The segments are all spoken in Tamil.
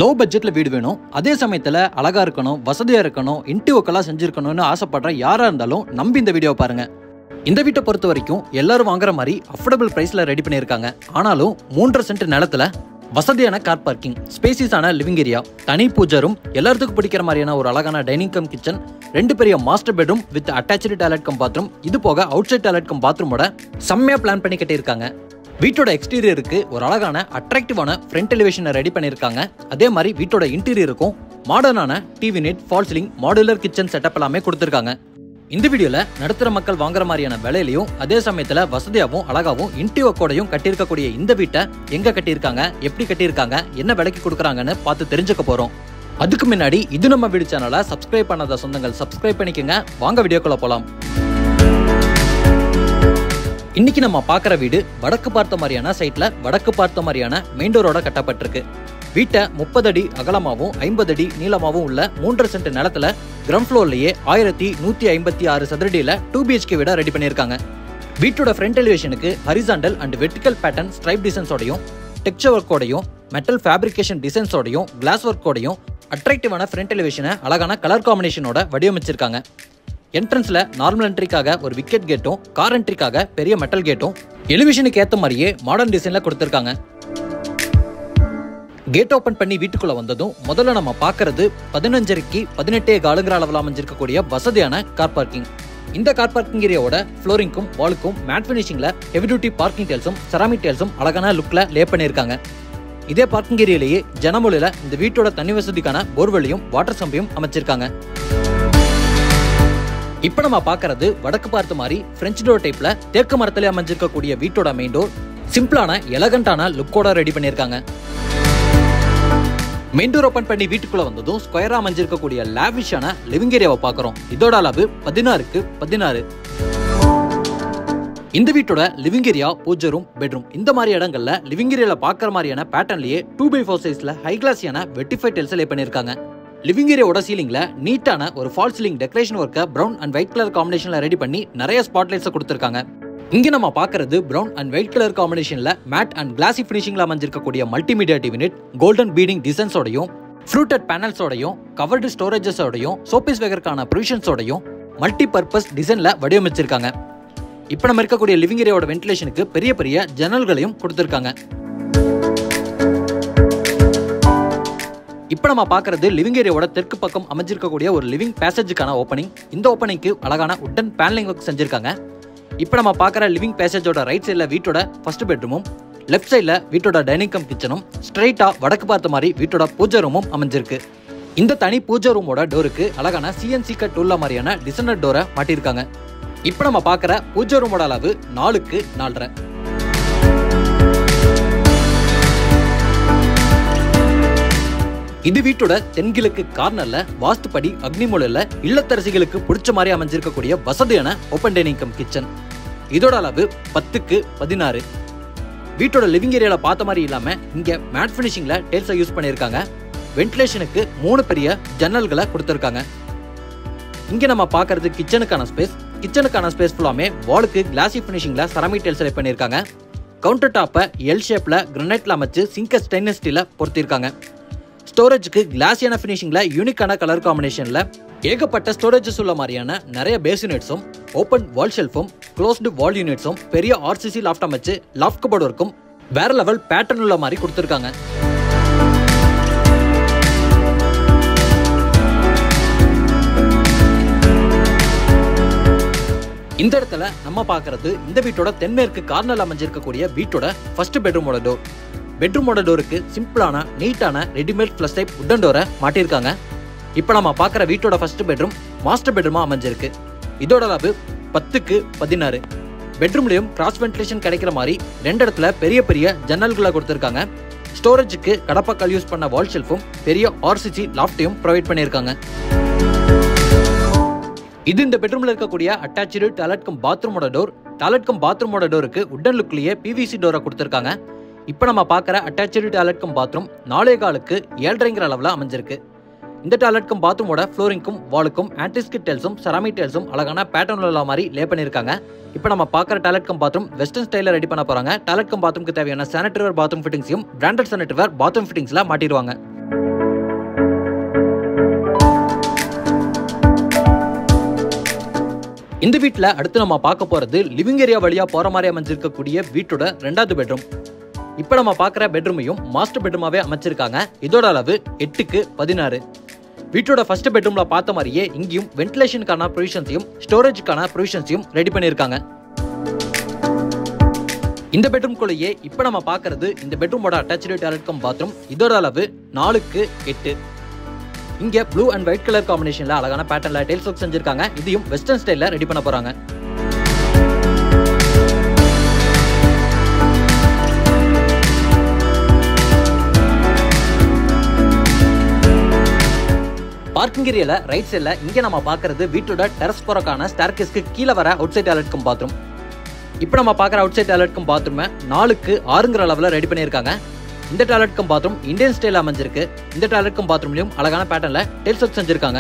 லோ பட்ஜெட்ல வீடு வேணும், அதே சமயத்துல அழகா இருக்கணும், வசதியா இருக்கணும், இன்டீரியர்லாம் செஞ்சிருக்கணும்னு ஆசைப்படுற யாரா இருந்தாலும் நம்பி இந்த வீடியோவை பாருங்க. இந்த வீட்டை பொறுத்த வரைக்கும் எல்லாரும் வாங்குற மாதிரி அஃபோர்டபிள் பிரைஸ்ல ரெடி பண்ணியிருக்காங்க. ஆனாலும் 3.5 சென்ட் நிலத்துல வசதியான கார் பார்க்கிங், ஸ்பேசியஸான லிவிங் ஏரியா, தனி பூஜை ரூம், எல்லாத்துக்கும் பிடிக்கிற மாதிரியான ஒரு அழகான டைனிங் கம் கிச்சன், 2 பெரிய master bedroom with attached toilet cum bathroom, இது போக அவுட் சைட் டாய்லெட் கம் பாத்ரூமோட செம்மையா பிளான் பண்ணி கட்டியிருக்காங்க. வீட்டோட எக்ஸ்டீரியருக்கு ஒரு அழகான அட்ராக்டிவான ஃப்ரண்ட் எலிவேஷனை ரெடி பண்ணியிருக்காங்க. அதே மாதிரி வீட்டோட இன்டீரியருக்கும் மாடர்னான TV net, fall ceiling, modular kitchen setup எல்லாமே கொடுத்துருக்காங்க. இந்த வீடியோல நடுத்தர மக்கள் வாங்குற மாதிரியான விலையிலையும் அதே சமயத்துல வசதியாகவும் அழகாவும் இன்டீரியரோடையும் கட்டியிருக்கக்கூடிய இந்த வீட்டை எங்க கட்டியிருக்காங்க, எப்படி கட்டியிருக்காங்க, என்ன விலைக்கு கொடுக்குறாங்கன்னு பார்த்து தெரிஞ்சுக்க போறோம். அதுக்கு முன்னாடி இது நம்ம வீடு சேனலை சப்ஸ்கிரைப் பண்ணாத சொந்தங்கள் சப்ஸ்கிரைப் பண்ணிக்கோங்க. வாங்க வீடியோக்குள்ள போலாம். இன்னைக்கு நம்ம பார்க்குற வீடு வடக்கு பார்த்த மாதிரியான சைட்ல வடக்கு பார்த்த மாதிரியான மெயின் டோரோட கட்டப்பட்டிருக்கு. வீட்டை 30 அடி அகலமாகவும் 50 அடி நீளமாகவும் உள்ள 3.5 சென்ட் நிலத்துல கிரவுண்ட் ஃப்ளோர்லயே 1156 சதுரடியில 2 BHK வீட ரெடி பண்ணியிருக்காங்க. வீட்டோட ஃப்ரண்ட் எலிவேஷனுக்கு horizontal and vertical pattern stripe டிசைன்ஸோடையும், டெக்ஸ்சர் ஒர்க்கோடையும், மெட்டல் ஃபேப்ரிகேஷன் டிசைன்ஸோடையும், கிளாஸ் ஒர்க்கோடையும் அட்ராக்டிவான ஃப்ரண்ட் எலிவேஷனை அழகான கலர் காம்பினேஷனோட வடிவமைச்சிருக்காங்க. என்ட்ரன்ஸ்ல நார்மல் என்ட்ரிக்காக ஒரு விக்கெட் கேட்டும், கார் என்ட்ரிக்காக பெரிய மெட்டல் கேட்டும் எலிவேஷனுக்கு ஏற்ற மாதிரியே மாடர்ன் டிசைன்ல கொடுத்திருக்காங்க. கேட் ஓபன் பண்ணி வீட்டுக்குள்ள வந்ததும் முதல்ல நம்ம பார்க்கறது 15.5க்கு 18.4 அளவில் அமைஞ்சிருக்கக்கூடிய வசதியான கார் பார்க்கிங். இந்த கார் பார்க்கிங் ஏரியாவோட ஃப்ளோரிங்கும் வாலுக்கும் மேட் ஃபினிஷிங்ல ஹெவி டியூட்டி பார்க்கிங் டைல்ஸும் செராமிக் டைல்ஸும் அழகான லுக்ல லே பண்ணியிருக்காங்க. இதே பார்க்கிங் ஏரியாலேயே ஜனமொழியில இந்த வீட்டோட தண்ணி வசதிக்கான போர்வெளியும் வாட்டர் சம்பையும் அமைச்சிருக்காங்க. இப்ப நம்ம பார்க்கறது வடக்கு பார்த்த மாதிரி பிரெஞ்சு டோர் டைப்ல தேக்கு மரத்திலே அமைஞ்சிருக்கக்கூடிய வீட்டோட மெயின் டோர் சிம்பிளான எலகண்டான லுக்கோட ரெடி பண்ணியிருக்காங்க. மெயின் டோர் ஓபன் பண்ணி வீட்டுக்குள்ள வந்ததும் ஸ்கொயரா அமைஞ்சிருக்கக்கூடிய லாவிஷான லிவிங் ஏரியாவை பார்க்கறோம். இதோட அளவு 16க்கு 16. இந்த வீட்டோட லிவிங் ஏரியா, பூஜை ரூம், பெட்ரூம் இந்த மாதிரி இடங்கள்ல லிவிங் ஏரியால பார்க்குற மாதிரியான பேட்டர்ன்லயே 2x4 சைஸ்ல ஹை கிளாஸியான வெட்டிஃபை டைல்ஸ் லே பண்ணியிருக்காங்க. லிவிங் ஏரியாவோட சீலிங்ல நீட்டான ஒரு ஃபால் சீலிங் டெக்கரேஷன் ஒர்க்கை பிரவுன் அண்ட் ஒயிட் கலர் காம்பினேஷன்ல ரெடி பண்ணி நிறைய ஸ்பாட்லைட்ஸ் கொடுத்திருக்காங்க. இங்க நம்ம பார்க்கறது பிரவுன் அண்ட் ஒயிட் கலர் காம்பினேஷன்ல மேட் அண்ட் கிளாசி ஃபினிஷிங்ல அமைஞ்சிருக்கக்கூடிய multimedia TV net, golden beading டிசைன்ஸோடையும், ஃப்ரூட்டட் பேனல்ஸோடையும், கவர்டு ஸ்டோரேஜஸோடையும், சோபீஸ் வேகருக்கான ப்ரொவிஷன்ஸோடையும் மல்டி பர்பஸ் டிசைன்ல வடிவமைச்சிருக்காங்க. இப்போ நம்ம இருக்கக்கூடிய லிவிங் ஏரியாவோட வென்டிலேஷனுக்கு பெரிய பெரிய ஜன்னல்களையும் கொடுத்திருக்காங்க. இப்போ நம்ம பார்க்கறது லிவிங் ஏரியாவோட தெற்கு பக்கம் அமைஞ்சிருக்கக்கூடிய ஒரு லிவிங் பேசேஜுக்கான ஓப்பனிங். இந்த ஓப்பனிங்க்கு அழகான உட்டன் பேனலிங் ஒர்க் செஞ்சிருக்காங்க. இப்போ நம்ம பார்க்குற லிவிங் பேசேஜோட ரைட் சைடில் வீட்டோட ஃபர்ஸ்ட் பெட்ரூமும், லெஃப்ட் சைடில் வீட்டோட டைனிங் கம் கிச்சனும், ஸ்ட்ரைட்டா வடக்கு பார்த்த மாதிரி வீட்டோட பூஜை ரூமும் அமைஞ்சிருக்கு. இந்த தனி பூஜை ரூமோட டோருக்கு அழகான CNC கட் உள்ள மாதிரியான டிசைனர் டோரை மாட்டியிருக்காங்க. இப்போ நம்ம பார்க்குற பூஜை ரூமோட அளவு 4க்கு 4.5. இது வீட்டோட தென்கிழக்கு கார்னர்ல வாஸ்துப்படி அக்னிமூலையில இல்லத்தரசிகளுக்கு பிடிச்ச மாதிரி அமைஞ்சிருக்கக்கூடிய வசதியான ஓப்பன் டைனிங் கம் கிச்சன். இதோட அளவு 10க்கு 16. வீட்டோட லிவிங் ஏரியால பார்த்த மாதிரி இல்லாம இங்க மேட் ஃபினிஷிங்ல டைல்ஸை யூஸ் பண்ணியிருக்காங்க. வென்டிலேஷனுக்கு 3 பெரிய ஜன்னல்களை கொடுத்திருக்காங்க. இங்க நம்ம பார்க்கறது கிச்சனுக்கான ஸ்பேஸ். கிச்சனுக்கான ஸ்பேஸ் ஃபுல்லாமே வாலுக்கு கிளாசி ஃபினிஷிங்ல செராமிக் டைல்ஸ் ரெடி பண்ணியிருக்காங்க. கவுண்டர் டாப்பை எல் ஷேப்ல கிரானைட்ல அமைச்சு சிங்க ஸ்டெயின்லெஸ் ஸ்டீல்ல பொருத்திருக்காங்க. ஸ்டோரேஜுக்கு கிளாஸியான ஃபினிஷிங்ல யூனிக்கான கலர் காம்பினேஷன்ல ஏகப்பட்ட ஸ்டோரேஜஸ் உள்ள மாதிரியான நிறைய பேஸ் யூனிட்ஸும், ஓப்பன் வால் ஷெல்ஃபும், க்ளோஸ்டு வால் யூனிட்ஸும், பெரிய RCC லாஃப்ட் அமைச்சு லாஃப்ட் கபோர்ட் ஒர்க்கும் வேற லெவல் பேட்டர்ன் உள்ள மாதிரி கொடுத்திருக்காங்க. இந்த இடத்துல நம்ம பார்க்கறது இந்த வீட்டோட தென்மேற்கு கார்னர்ல அமைஞ்சிருக்கக்கூடிய வீட்டோட ஃபர்ஸ்ட் பெட்ரூமோட டோர். பெட்ரூமோட டோருக்கு சிம்பிளான நீட்டான ரெடிமேட் ஃப்ளஷ் டைப் உட்டன் டோரை மாட்டியிருக்காங்க. இப்போ நம்ம பார்க்குற வீட்டோட ஃபர்ஸ்ட் பெட்ரூம் மாஸ்டர் பெட்ரூமா அமைஞ்சிருக்கு. இதோட அளவு 10க்கு 16. பெட்ரூம்லயும் கிராஸ் வென்டிலேஷன் கிடைக்கிற மாதிரி 2 இடத்துல பெரிய பெரிய ஜன்னல்களை கொடுத்திருக்காங்க. ஸ்டோரேஜுக்கு கடப்பாக்கல் யூஸ் பண்ண வால் ஷெல்ஃபும் பெரிய RCC லாஃப்டையும் ப்ரொவைட் பண்ணியிருக்காங்க. இது இந்த பெட்ரூம்ல இருக்கக்கூடிய அட்டாச்டு டாய்லெட் கம் பாத்ரூமோட டோர். டாய்லெட் கம் பாத்ரூமோட டோருக்கு உட்டன் லுக்லயே PVC டோரை கொடுத்திருக்காங்க. இப்போ நம்ம பார்க்குற அட்டாச்டு டாய்லெட் கம் பாத்ரூம் 4.25க்கு 7.5 அளவில் அமைஞ்சிருக்கு. இந்த டாய்லெட் கம் பாத்ரூமோட ஃப்ளோரிங்க்கும் வாலுக்கும் ஆன்டிஸ்கிட் டைல்ஸும் செராமிக் டைல்ஸும் அழகான பேட்டர்ன் உள்ள மாதிரி லே பண்ணியிருக்காங்க. இப்போ நம்ம பார்க்குற டாய்லெட் கம் பாத்ரூம் வெஸ்டர்ன் ஸ்டைலில் ரெடி பண்ண போகிறாங்க. டாய்லெட் கம் பாத்ரூம்க்கு தேவையான சானிட்டரி வேர் பாத்ரூம் ஃபிட்டிங்ஸையும் பிராண்டட் சானிட்டரி வேர் பாத்ரூம் ஃபிட்டிங்ஸில் மாட்டிடுவாங்க. இந்த வீட்டுல அடுத்து நம்ம பார்க்க போறது லிவிங் ஏரியா வழியா போற மாதிரி அமைஞ்சிருக்கக்கூடிய வீட்டோட 2வது பெட்ரூம். இப்ப நம்ம பாக்குற பெட்ரூமையும் மாஸ்டர் பெட்ரூமாவே அமைச்சிருக்காங்க. இதோட அளவு 8:16. வீட்டோட ஃபர்ஸ்ட் பெட்ரூம்ல பார்த்த மாதிரியே இங்கேயும் வென்டிலேஷனுக்கான ப்ரொவிஷன்ஸையும் ஸ்டோரேஜுக்கான ப்ரொவிஷன்ஸையும் ரெடி பண்ணியிருக்காங்க. இந்த பெட்ரூம்குள்ளேயே இப்ப நம்ம பாக்குறது இந்த பெட்ரூமோட அட்டாச்டு டாய்லெட் கம் பாத்ரூம். இதோட அளவு 4:8. இங்க ப்ளூ அண்ட் ஒயிட் கலர் காம்பினேஷன்ல அழகான பேட்டர்ன்ல டைல்ஸ் ஒர்க் செஞ்சிருக்காங்க. இதையும் வெஸ்டர்ன் ஸ்டைல்ல ரெடி பண்ண போறாங்க. பார்க்கிங் ஏரியால ரைட் சைடுல இங்க நம்ம பாக்குறது வீட்டோட டெரஸ் போறக்கான ஸ்டேர்கேஸ்க்கு கீழே வர outside toilet cum bathroom. இப்போ நம்ம பாக்குற outside toilet cum bathroom 4:6 அளவுல ரெடி பண்ணிருக்காங்க. இந்த toilet cum bathroom Indian style அமைஞ்சிருக்கு. இந்த டாய்லெட் கம் பாத்ரூம்லயும் அழகான பேட்டர்ன்ல டைல்ஸ் ஒர்க் செஞ்சிருக்காங்க.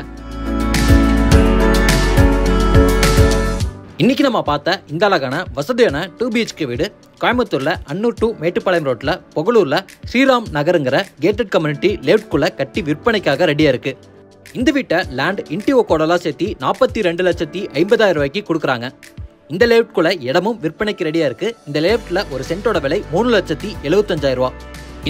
இன்னைக்கு நம்ம பார்த்த இந்த அழகான வசதியான 2 BHK வீடு கோயம்புத்தூர்ல அன்னூர் டு மேட்டுப்பாளையம் ரோட்ல பொகலூர்ல ஸ்ரீராம் நகருங்கிற கேட்டட் கம்யூனிட்டி லேஅவுட்குள்ள கட்டி விற்பனைக்காக ரெடியா இருக்கு. இந்த வீட்டை லேண்ட் இன்டிஓ கோடெல்லாம் சேர்த்து 42,50,000 ரூபாய்க்கு கொடுக்குறாங்க. இந்த லேஅவுட்குள்ள இடமும் விற்பனைக்கு ரெடியா இருக்கு. இந்த லேஅவுட்ல ஒரு சென்டோட விலை 3,75,000 ரூபாய்.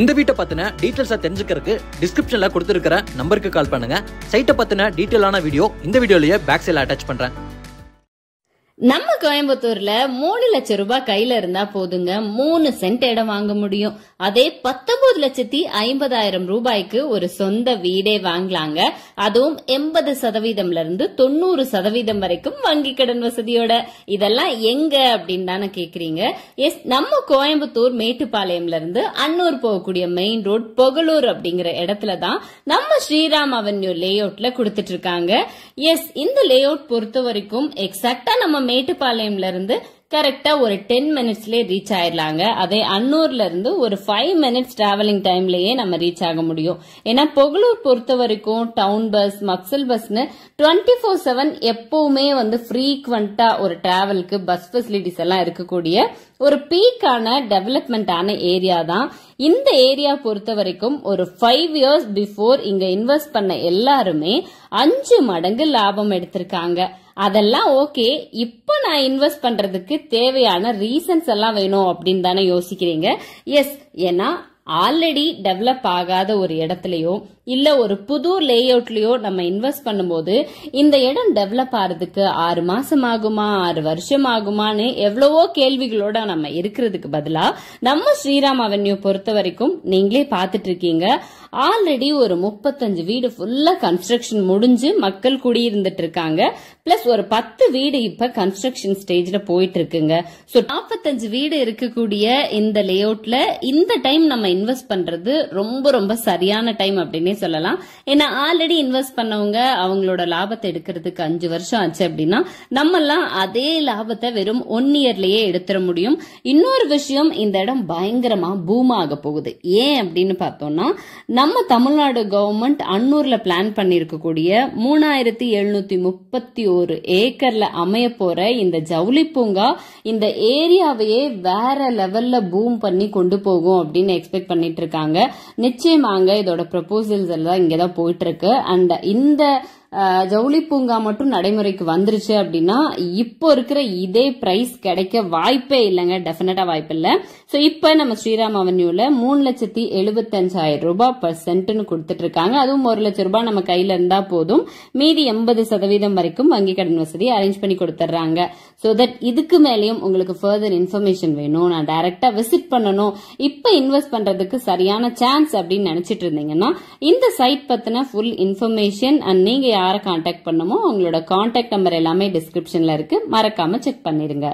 இந்த வீட்டை பத்தின டீடைல்ஸை தெரிஞ்சுக்கிறதுக்கு டிஸ்கிரிப்ஷன்ல கொடுத்துருக்கிற நம்பருக்கு கால் பண்ணுங்க. சைட்டை பத்தின டீடைலான வீடியோ இந்த வீடியோலயே பேக் சைட்ல அட்டாச் பண்றேன். நம்ம கோயம்புத்தூர்ல 3 லட்சம் ரூபாய் கையில இருந்தா போதுங்க 3 சென்ட் இடம் வாங்க முடியும். அதே 19,50,000 ரூபாய்க்கு ஒரு சொந்த வீடே வாங்கலாங்க. அதுவும் 80% இருந்து 90% வரைக்கும் வங்கி கடன் வசதியோட. இதெல்லாம் எங்க அப்படின்னு தானே கேக்குறீங்க. எஸ், நம்ம கோயம்புத்தூர் மேட்டுப்பாளையம்ல இருந்து அன்னூர் போகக்கூடிய மெயின் ரோட் பொகலூர் அப்படிங்கிற இடத்துல தான் நம்ம ஸ்ரீராம் அவென்யூ லேஅவுட்ல கொடுத்துட்டு இருக்காங்க. எஸ், இந்த லேஅவுட் பொறுத்த வரைக்கும் எக்ஸாக்டா நம்ம மேட்டுப்பாளையம்ல இருந்து கரெக்டா ஒரு 10 மினிட்ஸ்லயே ரீச் ஆயிடலாங்க. அதே அன்னூர்ல இருந்து ஒரு 5 மினிட்ஸ் டிராவலிங் டைம்லயே நம்ம ரீச் ஆக முடியும். ஏன்னா பொகலூர் பொறுத்த வரைக்கும் டவுன் பஸ், மக்சல் பஸ்னு 24/7 எப்பவுமே ஃப்ரீக்வெண்டா ஒரு டிராவலுக்கு பஸ் ஃபெசிலிட்டிஸ் எல்லாம் இருக்கக்கூடிய ஒரு பீக்கான டெவலப்மெண்டான ஏரியா தான். இந்த ஏரியா பொறுத்த வரைக்கும் ஒரு 5 இயர்ஸ் பிஃபோர் இங்க இன்வெஸ்ட் பண்ண எல்லாருமே 5 மடங்கு லாபம் எடுத்திருக்காங்க. அதெல்லாம் ஓகே. இப்போ நான் இன்வெஸ்ட் பண்றதுக்கு தேவையான ரீசன்ஸ் எல்லாம் வேணும் அப்படின்னு தானே யோசிக்கிறீங்க. எஸ், ஏன்னா ஆல்ரெடி டெவலப் ஆகாத ஒரு இடத்துலயோ இல்ல ஒரு புது லேஅவுட்லயோ நம்ம இன்வெஸ்ட் பண்ணும்போது இந்த இடம் டெவலப் ஆறதுக்கு 6 மாசம் ஆகுமா 6 வருஷம் ஆகுமான்னு எவ்வளவோ கேள்விகளோட நம்ம இருக்கிறதுக்கு பதிலா நம்ம ஸ்ரீராம் அவென்யூ பொறுத்த வரைக்கும் நீங்களே பாத்துட்டு இருக்கீங்க. ஆல்ரெடி ஒரு 35 வீடு ஃபுல்லா கன்ஸ்ட்ரக்ஷன் முடிஞ்சு மக்கள் குடியிருந்துட்டு இருக்காங்க. பிளஸ் ஒரு 10 வீடு இப்ப கன்ஸ்ட்ரக்ஷன் ஸ்டேஜ்ல போயிட்டு இருக்குங்க. சோ 45 வீடு இருக்கக்கூடிய இந்த லேஅவுட்ல இந்த டைம் நம்ம இன்வெஸ்ட் பண்றது ரொம்ப ரொம்ப சரியான டைம் அப்படின்னு சொல்லலாம். ஏன்னா ஆல்ரெடி இன்வெஸ்ட் பண்ணவங்க அவங்களோட லாபத்தை எடுக்கிறதுக்கு 5 வருஷம் ஆச்சு அப்படின்னா நம்ம எல்லாம் அதே லாபத்தை வெறும் 1 இயர்லயே எடுத்துட முடியும். இன்னொரு விஷயம், இந்த இடம் பயங்கரமா பூம் ஆக போகுது. ஏன் அப்படின்னு பார்த்தோம்னா நம்ம தமிழ்நாடு கவர்மெண்ட் அன்னூர்ல பிளான் பண்ணிருக்கக்கூடிய 3,731 ஏக்கர்ல அமைய போற இந்த ஜவுளி பூங்கா இந்த ஏரியாவையே வேற லெவல்ல பூம் பண்ணி கொண்டு போகும் அப்படின்னு எக்ஸ்பெக்ட் பண்ணிட்டு இருக்காங்க. நிச்சயமாங்க இதோட ப்ரொபோசல்ஸ் எல்லாம் இங்கதான் போயிட்டு இருக்கு. அண்ட் இந்த ஜவுளி பூங்கா மட்டும் நடைமுறைக்கு வந்துருச்சு அப்படின்னா இப்போ இருக்கிற இதே பிரைஸ் கிடைக்க வாய்ப்பே இல்லைங்க. டெஃபினட்டா வாய்ப்பு இல்ல. சோ இப்ப நம்ம ஸ்ரீராம் அவென்யூல 3,75,000 ரூபாய் பர் சென்ட்னு கொடுத்துட்டு இருக்காங்க. அதுவும் 1 லட்சம் ரூபாய் நம்ம கையில இருந்தா போதும். மீதி 80% வரைக்கும் வங்கி கடன் வசதி அரேஞ்ச் பண்ணி கொடுத்துறாங்க. சோ தட் இதுக்கு மேலேயும் உங்களுக்கு ஃபர்தர் இன்ஃபர்மேஷன் வேணும், நான் டைரக்டா விசிட் பண்ணணும், இப்ப இன்வெஸ்ட் பண்றதுக்கு சரியான சான்ஸ் அப்படின்னு நினைச்சிட்டு இருந்தீங்கன்னா இந்த சைட் பத்தின ஃபுல் இன்ஃபர்மேஷன் அண்ட் நீங்க யாரை கான்டாக்ட் பண்ணமோ அவங்களோட கான்டாக்ட் நம்பர் எல்லாமே டிஸ்கிரிப்ஷன்ல இருக்கு. மறக்காம செக் பண்ணிருங்க.